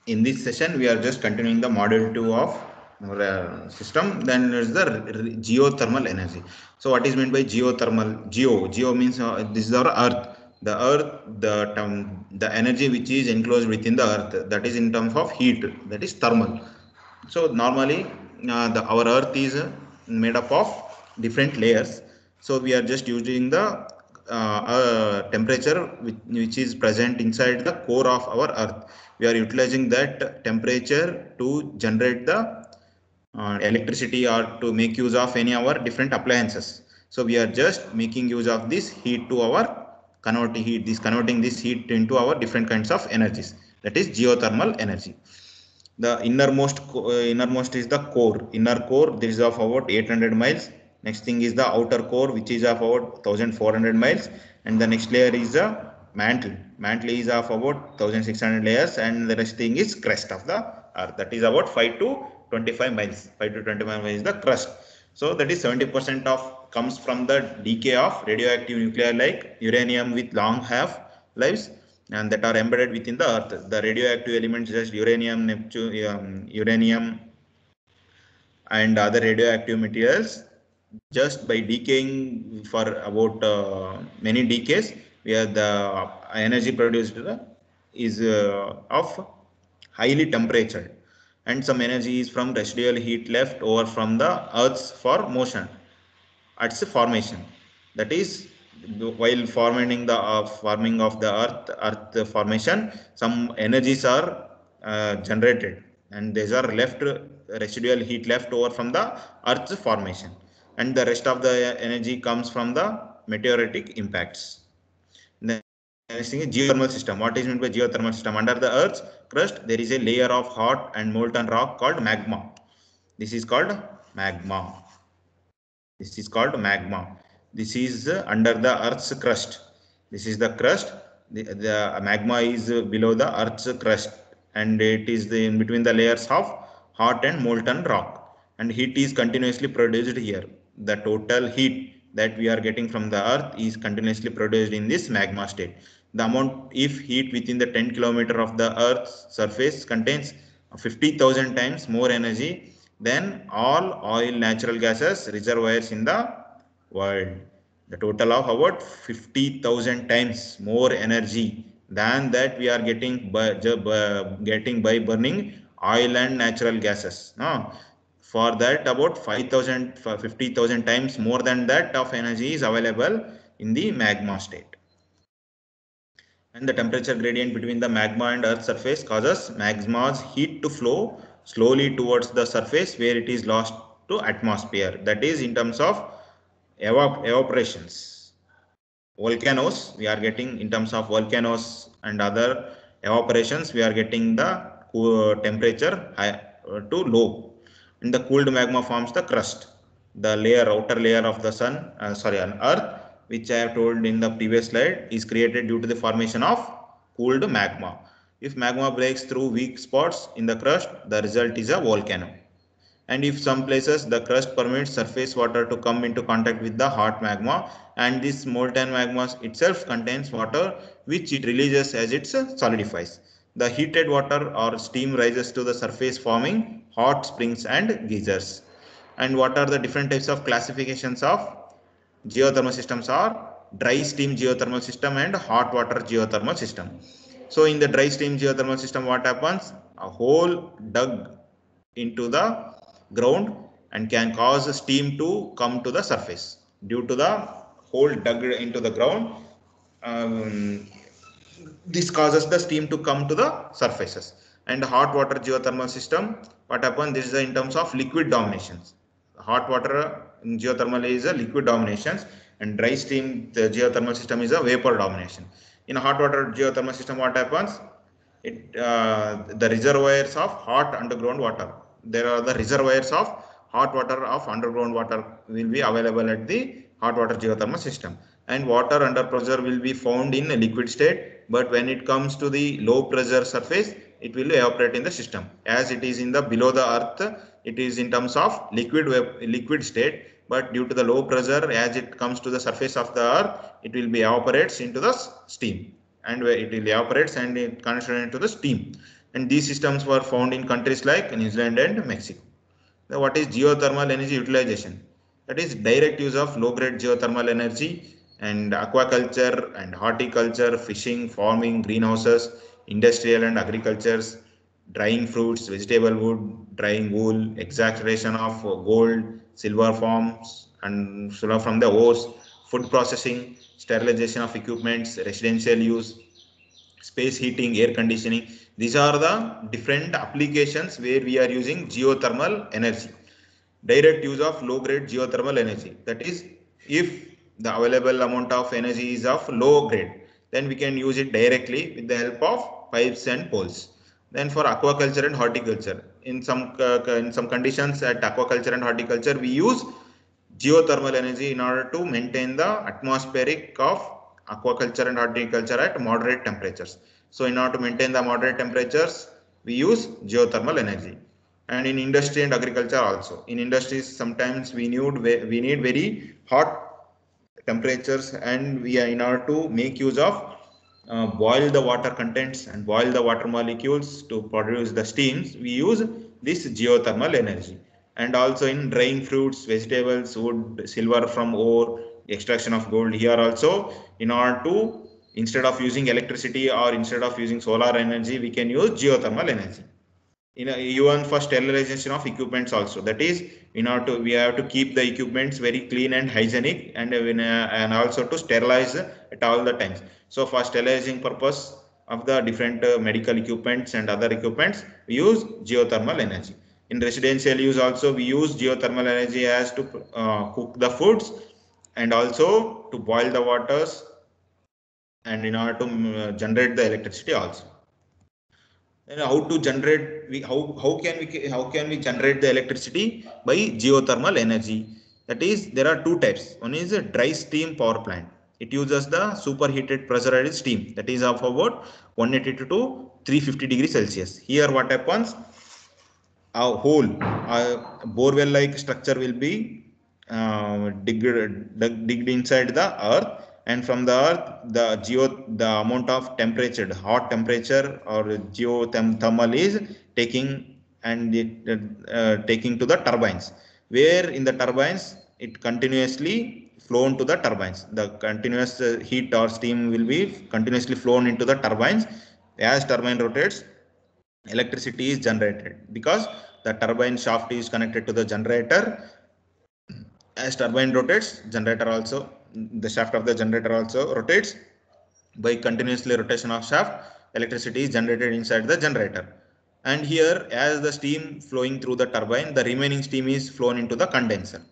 in this session, we are just continuing the module 2 of our system. Then there's the geothermal energy. So what is meant by geothermal? Geo means this is our earth. The earth, the energy which is enclosed within the earth, that is in terms of heat, that is thermal. So normally our earth is made up of different layers. So we are just using the temperature which is present inside the core of our earth. We are utilizing that temperature to generate the electricity or to make use of any of our different appliances. So we are just making use of this heat to our converting this heat into our different kinds of energies. That is geothermal energy. The innermost is the core. Inner core, this is of about 800 miles. Next thing is the outer core, which is of about 1400 miles, and the next layer is the mantle is of about 1600 layers, and the rest thing is crust of the earth, that is about 5 to 25 miles. 5 to 25 miles is the crust. So that is 70% of comes from the decay of radioactive nuclei like uranium with long half lives and that are embedded within the earth. The radioactive elements such as uranium, uranium and other radioactive materials, just by decaying for about many decades, where the energy produced is of highly temperature, and some energy is from residual heat left over from the earth's for motion at its formation. That is, while forming of the earth formation, some energies are generated, and these are left residual heat left over from the earth's formation, and the rest of the energy comes from the meteoritic impacts. Next thing is geothermal system. What is meant by geothermal system? Under the earth's crust, there is a layer of hot and molten rock called magma. This is called magma. This is called magma. This is under the earth's crust. This is the crust. The magma is below the earth's crust, and it is in between the layers of hot and molten rock. And heat is continuously produced here. The total heat that we are getting from the earth is continuously produced in this magma state. The amount, if heat within the 10 kilometer of the earth's surface contains 50,000 times more energy than all oil natural gases reservoirs in the world. The total of about 50,000 times more energy than that we are getting by burning oil and natural gases. No? For that, about 5,000, 50,000 times more than that of energy is available in the magma state. And the temperature gradient between the magma and earth surface causes magma's heat to flow slowly towards the surface where it is lost to atmosphere. That is in terms of evaporations. Volcanoes, we are getting in terms of volcanoes and other evaporations, we are getting the temperature high, to low, and the cooled magma forms the crust, the outer layer of the on earth, which I have told in the previous slide, is created due to the formation of cooled magma. If magma breaks through weak spots in the crust, the result is a volcano. And if some places the crust permits surface water to come into contact with the hot magma, and this molten magma itself contains water which it releases as it solidifies. The heated water or steam rises to the surface forming hot springs and geysers. And what are the different types of classifications of geothermal systems are dry steam geothermal system and hot water geothermal system. So in the dry steam geothermal system, what happens? A hole dug into the ground and can cause steam to come to the surface. Due to the hole dug into the ground, this causes the steam to come to the surfaces. And hot water geothermal system, what happens? This is in terms of liquid dominations. Hot water in geothermal is a liquid dominations, and dry steam the geothermal system is a vapor domination. In a hot water geothermal system, what happens? The reservoirs of hot underground water. There are the reservoirs of hot water of underground water will be available at the hot water geothermal system, and water under pressure will be found in a liquid state, but when it comes to the low pressure surface, it will evaporate in the system. As it is in the below the earth, it is in terms of liquid state, but due to the low pressure, as it comes to the surface of the earth, it will be evaporates into the steam, and it will evaporates and it converts into the steam. And these systems were found in countries like New Zealand and Mexico. Now, what is geothermal energy utilization? That is direct use of low-grade geothermal energy, and aquaculture and horticulture, fishing, farming, greenhouses, industrial and agricultures, drying fruits, vegetable wood, drying wool, extraction of gold, silver forms and silver from the ores, food processing, sterilization of equipments, residential use, space heating, air conditioning. These are the different applications where we are using geothermal energy. Direct use of low grade geothermal energy, that is, if the available amount of energy is of low grade, then we can use it directly with the help of pipes and poles. Then for aquaculture and horticulture, in some conditions at aquaculture and horticulture, we use geothermal energy in order to maintain the atmospheric of aquaculture and horticulture at moderate temperatures. So in order to maintain the moderate temperatures, we use geothermal energy. And in industry and agriculture also, in industries sometimes we need very hot temperatures, and we are in order to make use of boil the water contents and boil the water molecules to produce the steams, we use this geothermal energy. And also in drying fruits, vegetables, wood, silver from ore, extraction of gold, here also, in order to, instead of using electricity or instead of using solar energy, we can use geothermal energy. Even for sterilization of equipments also, that is, in order to, we have to keep the equipments very clean and hygienic, and also to sterilize at all the times. So for sterilizing purpose of the different medical equipments and other equipments, we use geothermal energy. In residential use also, we use geothermal energy as to cook the foods, and also to boil the waters, and in order to generate the electricity also. And how to generate, how can we generate the electricity by geothermal energy? That is, there are two types. One is a dry steam power plant. It uses the superheated pressurized steam, that is of about 180 to 350 degrees Celsius. Here what happens, a hole, a borewell like structure will be digged inside the earth, and from the earth, the amount of temperature, hot temperature or geothermal is taking, and it taking to the turbines, where in the turbines it continuously flown to the turbines. The continuous heat or steam will be continuously flown into the turbines. As turbine rotates, electricity is generated, because the turbine shaft is connected to the generator. As turbine rotates, generator also, the shaft of the generator also rotates. By continuously rotation of shaft, electricity is generated inside the generator. And here, as the steam flowing through the turbine, the remaining steam is flown into the condenser,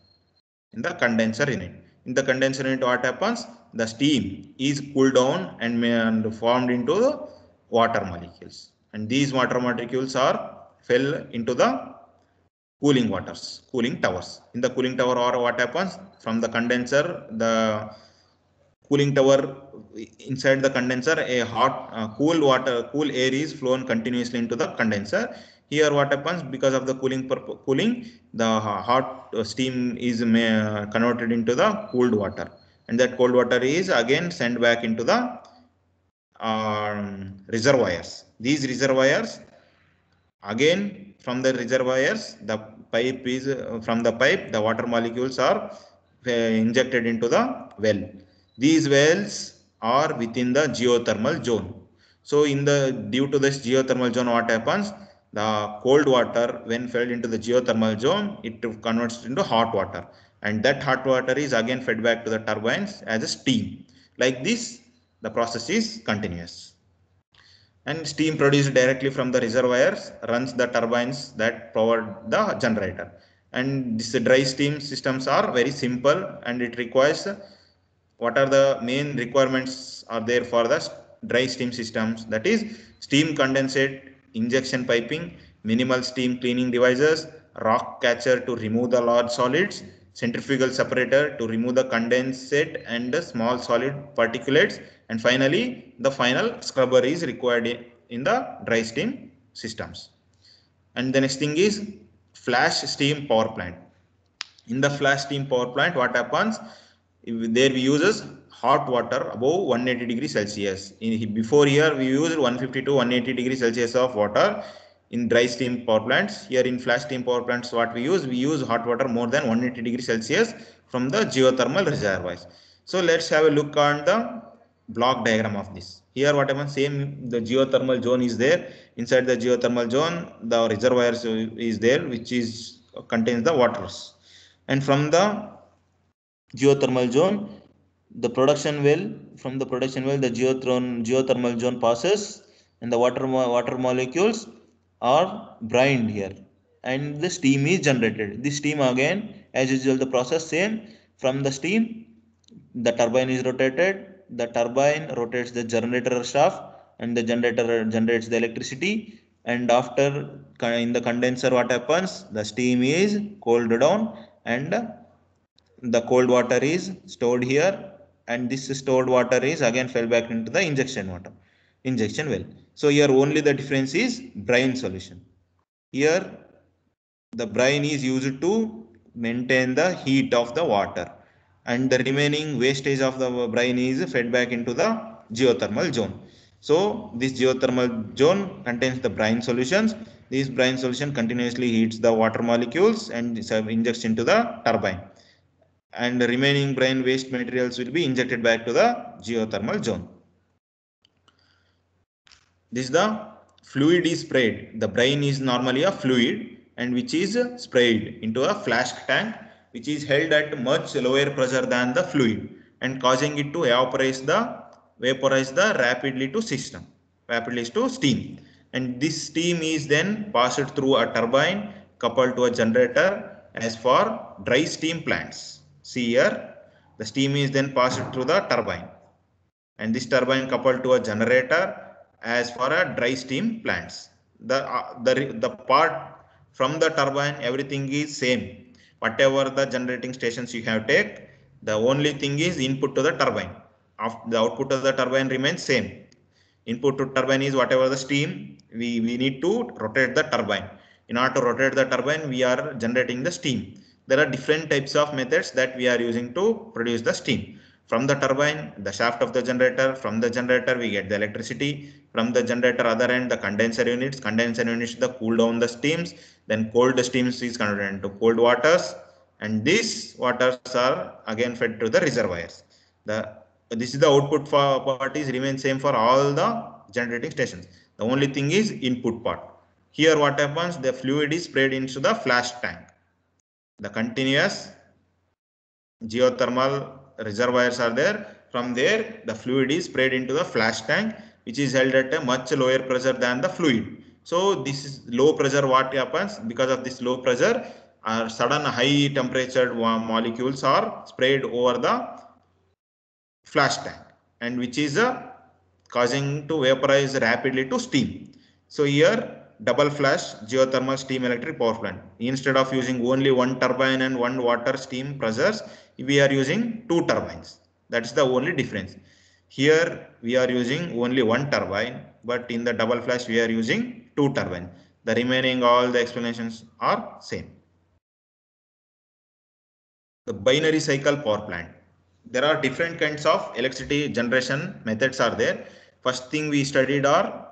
in the condenser unit. In the condenser unit, what happens, the steam is cooled down and formed into the water molecules, and these water molecules are fell into the cooling towers. In the cooling tower, or what happens, from the condenser, the cooling tower, inside the condenser, a hot cool air is flown continuously into the condenser. Here what happens, because of the cooling, the hot steam is converted into the cooled water, and that cold water is again sent back into the reservoirs. These reservoirs, again, from the reservoirs, the pipe is from the pipe, the water molecules are injected into the well. These wells are within the geothermal zone. So in the, due to this geothermal zone, what happens, the cold water, when fed into the geothermal zone, it converts into hot water, and that hot water is again fed back to the turbines as a steam. Like this, the process is continuous, and steam produced directly from the reservoirs runs the turbines that power the generator. And these dry steam systems are very simple, and it requires, what are the main requirements are there for the dry steam systems? That is, steam condensate injection piping, minimal steam cleaning devices, rock catcher to remove the large solids, centrifugal separator to remove the condensate and the small solid particulates, and finally the final scrubber is required in the dry steam systems. And the next thing is flash steam power plant. In the flash steam power plant, what happens, there we uses hot water above 180 degrees Celsius. Before here we used 150 to 180 degrees Celsius of water in dry steam power plants. Here in flash steam power plants, what we use hot water more than 180 degrees Celsius from the geothermal reservoirs. So let's have a look on the block diagram of this. Here what happens, same the geothermal zone is there. Inside the geothermal zone, the reservoirs is there, which is contains the waters. And from the geothermal zone, the production well, from the production well, the geothermal zone passes, and the water molecules are brined here, and the steam is generated. This steam again, as usual, the process same. From the steam, the turbine is rotated. The turbine rotates the generator shaft, and the generator generates the electricity. And after in the condenser, what happens? The steam is cooled down, and the cold water is stored here, and this stored water is again fell back into the injection well. So here only the difference is brine solution. Here the brine is used to maintain the heat of the water, and the remaining wastage of the brine is fed back into the geothermal zone. So this geothermal zone contains the brine solutions. This brine solution continuously heats the water molecules and injects into the turbine, and the remaining brine waste materials will be injected back to the geothermal zone. This the fluid is sprayed. The brine is normally a fluid, and which is sprayed into a flask tank, which is held at much lower pressure than the fluid, and causing it to vaporize the rapidly to steam. And this steam is then passed through a turbine coupled to a generator as for dry steam plants. See here, the steam is then passed through the turbine, and this turbine coupled to a generator as for a dry steam plants. The part from the turbine, everything is same. Whatever the generating stations you have take, the only thing is input to the turbine. The output of the turbine remains same. Input to turbine is whatever the steam, we need to rotate the turbine. In order to rotate the turbine, we are generating the steam. There are different types of methods that we are using to produce the steam. From the turbine, the shaft of the generator. From the generator, we get the electricity. From the generator other end, the condenser units. Condenser units the cool down the steams. Then cold steams is converted into cold waters, and these waters are again fed to the reservoirs. This is the output part is remain same for all the generating stations. The only thing is input part. Here what happens? The fluid is sprayed into the flash tank. The continuous geothermal reservoirs are there. From there, the fluid is sprayed into the flash tank, which is held at a much lower pressure than the fluid. So this is low pressure. What happens? Because of this low pressure, sudden high temperature molecules are sprayed over the flash tank, and which is causing to vaporize rapidly to steam. So here double flash geothermal steam electric power plant. Instead of using only one turbine and one water steam pressures, we are using two turbines. That's the only difference. Here we are using only one turbine, but in the double flash we are using two turbines. The remaining all the explanations are same. The binary cycle power plant. There are different kinds of electricity generation methods are there. First thing we studied are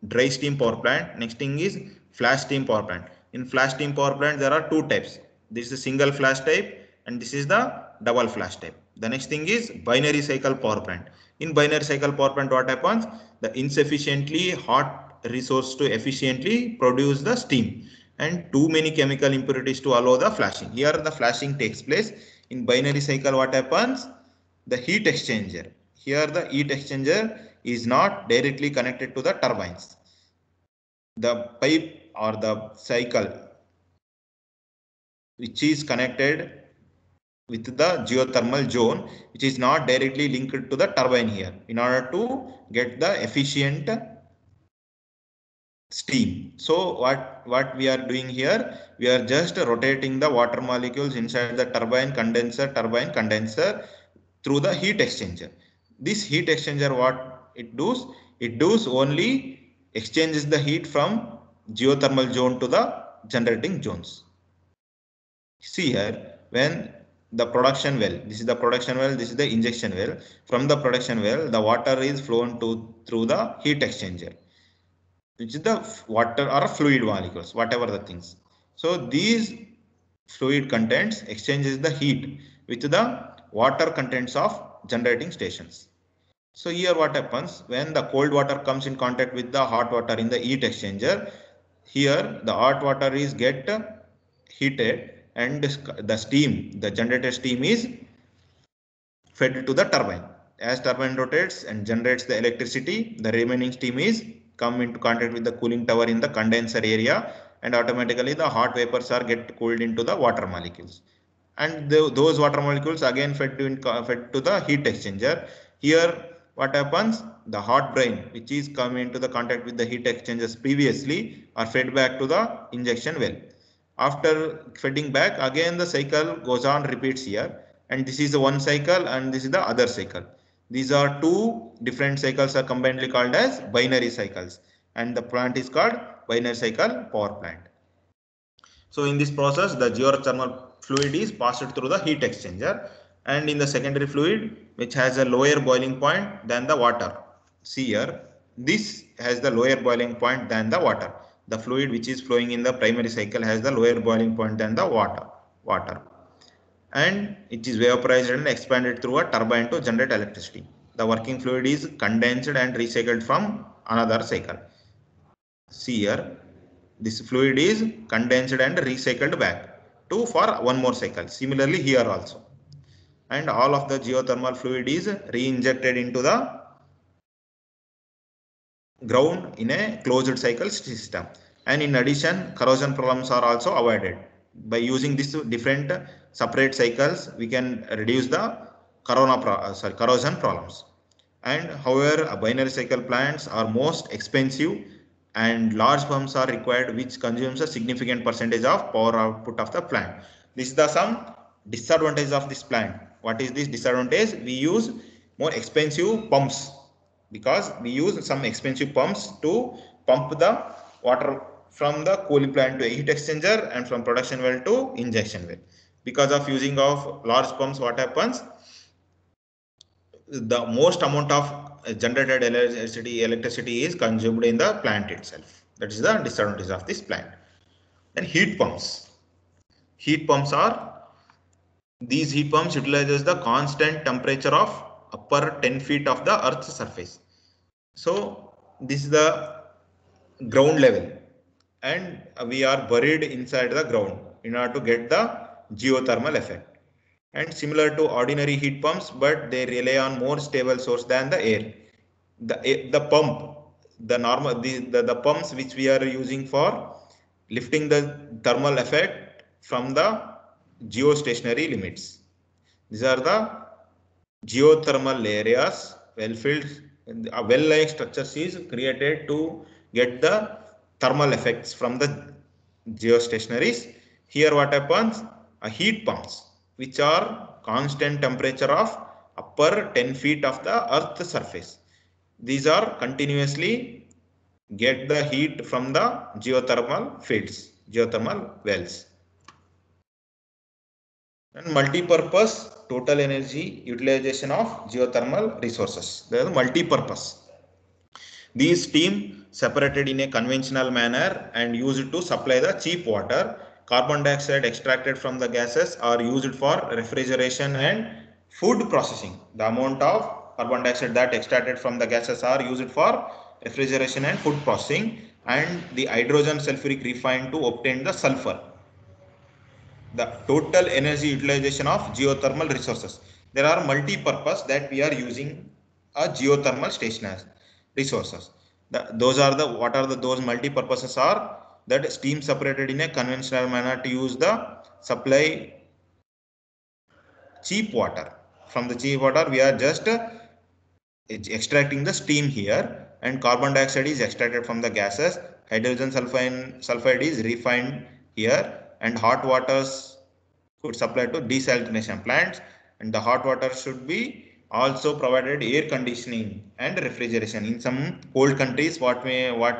dry steam power plant. Next thing is flash steam power plant. In flash steam power plant, there are two types. This is single flash type, and this is the double flash type. The next thing is binary cycle power plant. In binary cycle power plant, what happens? The insufficiently hot resource to efficiently produce the steam, and too many chemical impurities to allow the flashing. Here the flashing takes place. In binary cycle, what happens? The heat exchanger. Here the heat exchanger is not directly connected to the turbines. The pipe or the cycle which is connected with the geothermal zone, which is not directly linked to the turbine here, in order to get the efficient steam. So what we are doing here, we are just rotating the water molecules inside the turbine condenser through the heat exchanger. This heat exchanger, what it does? It does only exchanges the heat from geothermal zone to the generating zones. See here, when the production well. This is the production well, this is the injection well. From the production well, the water is flown through the heat exchanger, which is the water or fluid molecules, whatever the things. So these fluid contents exchanges the heat with the water contents of generating stations. So here what happens when the cold water comes in contact with the hot water in the heat exchanger, here the hot water is get heated and the steam, the generated steam is fed to the turbine. As turbine rotates and generates the electricity, the remaining steam is come into contact with the cooling tower in the condenser area, and automatically the hot vapors are get cooled into the water molecules. And those water molecules again fed to the heat exchanger. Here what happens? The hot brine which is coming into the contact with the heat exchangers previously are fed back to the injection well. After feeding back, again the cycle goes on, repeats here, and this is the one cycle and this is the other cycle. These are two different cycles are combinedly called as binary cycles, and the plant is called binary cycle power plant. So in this process, the geothermal fluid is passed through the heat exchanger, and in the secondary fluid, which has a lower boiling point than the water. See here, this has the lower boiling point than the water. The fluid which is flowing in the primary cycle has the lower boiling point than the water. And it is vaporized and expanded through a turbine to generate electricity. The working fluid is condensed and recycled from another cycle. See here, this fluid is condensed and recycled back to for one more cycle. Similarly here also, and all of the geothermal fluid is re-injected into the ground in a closed cycle system. And in addition, corrosion problems are also avoided. By using these different separate cycles, we can reduce the corrosion problems. And however, binary cycle plants are most expensive and large pumps are required, which consumes a significant percentage of power output of the plant. This is the some disadvantage of this plant. What is this disadvantage? We use more expensive pumps because we use some expensive pumps to pump the water from the cooling plant to a heat exchanger and from production well to injection well. Because of using of large pumps, what happens? The most amount of generated electricity is consumed in the plant itself. That is the disadvantage of this plant. And heat pumps. Heat pumps are, these heat pumps utilizes the constant temperature of upper 10 feet of the earth's surface. So this is the ground level and we are buried inside the ground in order to get the geothermal effect. And similar to ordinary heat pumps, but they rely on more stable source than the air. The pump, the normal, the pumps which we are using for lifting the thermal effect from the geostationary limits. These are the geothermal areas, well-filled, a well-like structures is created to get the thermal effects from the geostationaries. Here what happens? Heat pumps, which are constant temperature of upper 10 feet of the earth's surface. These are continuously get the heat from the geothermal fields, geothermal wells. And multi-purpose total energy utilization of geothermal resources. They are multi-purpose. These steam separated in a conventional manner and used to supply the cheap water. Carbon dioxide extracted from the gases are used for refrigeration and food processing. The amount of carbon dioxide that extracted from the gases are used for refrigeration and food processing, and the hydrogen sulfuric refined to obtain the sulfur. The total energy utilization of geothermal resources. There are multi-purpose that we are using a geothermal station as resources. Those are the what are the those multi-purposes are that steam separated in a conventional manner to use the supply cheap water. From the cheap water we are just extracting the steam here, and carbon dioxide is extracted from the gases. Hydrogen sulfide is refined here, and hot waters could supply to desalination plants, and the hot water should be also provided air conditioning and refrigeration. In some cold countries, what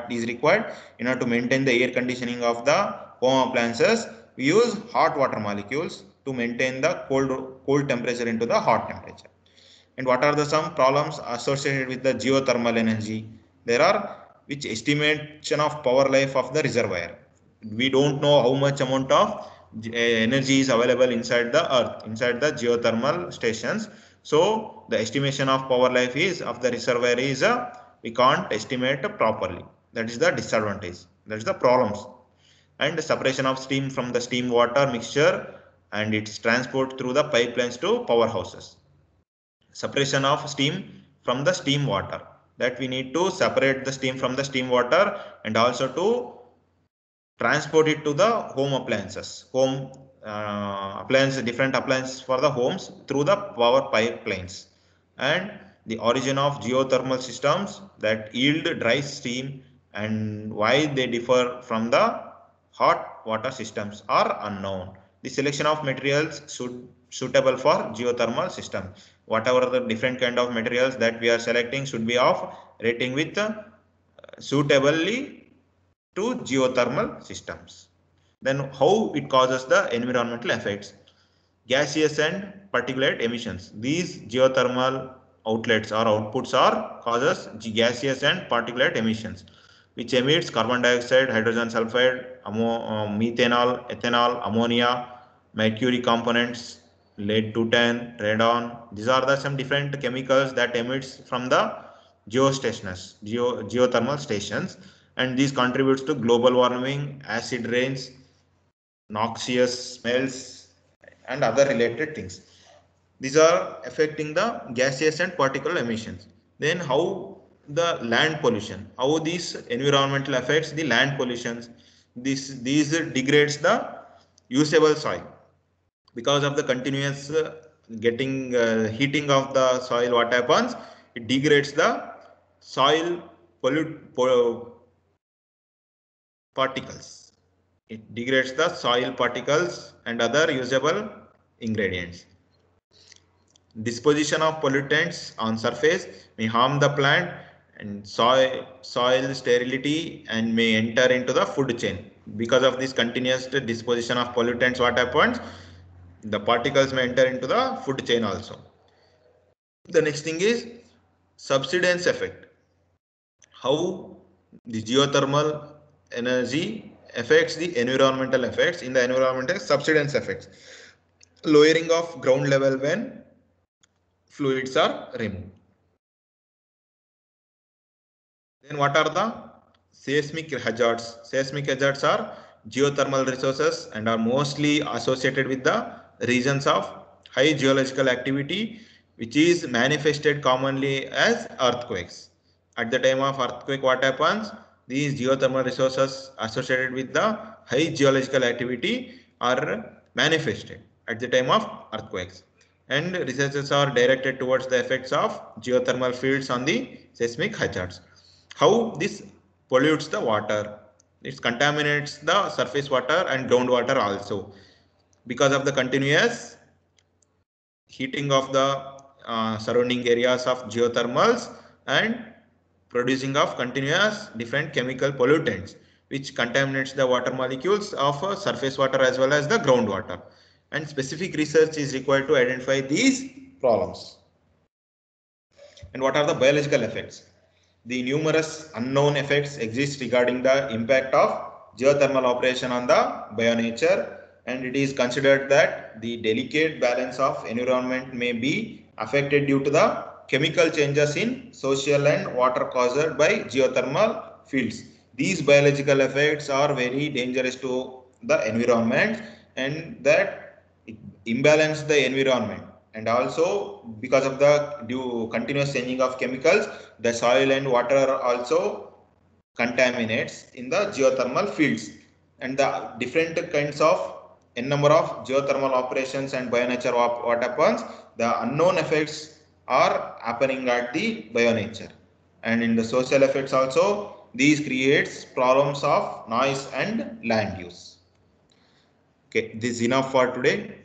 is required in order to maintain the air conditioning of the home appliances, we use hot water molecules to maintain the cold temperature into the hot temperature. And what are the some problems associated with the geothermal energy? There are which estimation of power life of the reservoir. We don't know how much amount of energy is available inside the earth, inside the geothermal stations. So the estimation of power life is of the reservoir is we can't estimate properly. That is the disadvantage. That is the problems. And the separation of steam from the steam water mixture and its transport through the pipelines to powerhouses. Separation of steam from the steam water, that we need to separate the steam from the steam water and also to transport it to the home appliances, different appliances for the homes through the power pipelines. And the origin of geothermal systems that yield dry steam and why they differ from the hot water systems are unknown. The selection of materials suitable for geothermal system. Whatever the different kind of materials that we are selecting should be of rating with suitably to geothermal systems. Then how it causes the environmental effects. Gaseous and particulate emissions. These geothermal outlets or outputs are causes gaseous and particulate emissions, which emits carbon dioxide, hydrogen sulfide, methanol, ethanol, ammonia, mercury components, lead 210, radon. These are the some different chemicals that emits from the geothermal stations, and these contributes to global warming, acid rains, noxious smells, and other related things. These are affecting the gaseous and particle emissions. Then how the land pollution, how these environmental affects the land pollutions. These degrades the usable soil because of the continuous getting heating of the soil. What happens? It degrades the soil particles. It degrades the soil particles and other usable ingredients. Disposition of pollutants on surface may harm the plant and soil sterility and may enter into the food chain. Because of this continuous disposition of pollutants, what happens? The particles may enter into the food chain also. The next thing is subsidence effect. How the geothermal energy affects the environmental effects. In the environmental subsidence effects, lowering of ground level when fluids are removed. Then what are the seismic hazards? Seismic hazards are geothermal resources and are mostly associated with the regions of high geological activity, which is manifested commonly as earthquakes. At the time of earthquake, what happens? These geothermal resources associated with the high geological activity are manifested at the time of earthquakes. And researchers are directed towards the effects of geothermal fields on the seismic hazards. How this pollutes the water? It contaminates the surface water and groundwater also because of the continuous heating of the surrounding areas of geothermals and producing of continuous different chemical pollutants which contaminates the water molecules of surface water as well as the groundwater. And specific research is required to identify these problems. And what are the biological effects? The numerous unknown effects exist regarding the impact of geothermal operation on the bionature, and it is considered that the delicate balance of environment may be affected due to the chemical changes in social and water caused by geothermal fields. These biological effects are very dangerous to the environment, and that imbalance the environment. And also because of the continuous changing of chemicals, the soil and water also contaminates in the geothermal fields. And the different kinds of n number of geothermal operations and bionature, what happens? The unknown effects are happening at the bionature. And in the social effects also, these creates problems of noise and land use. Okay, this is enough for today.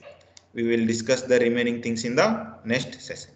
We will discuss the remaining things in the next session.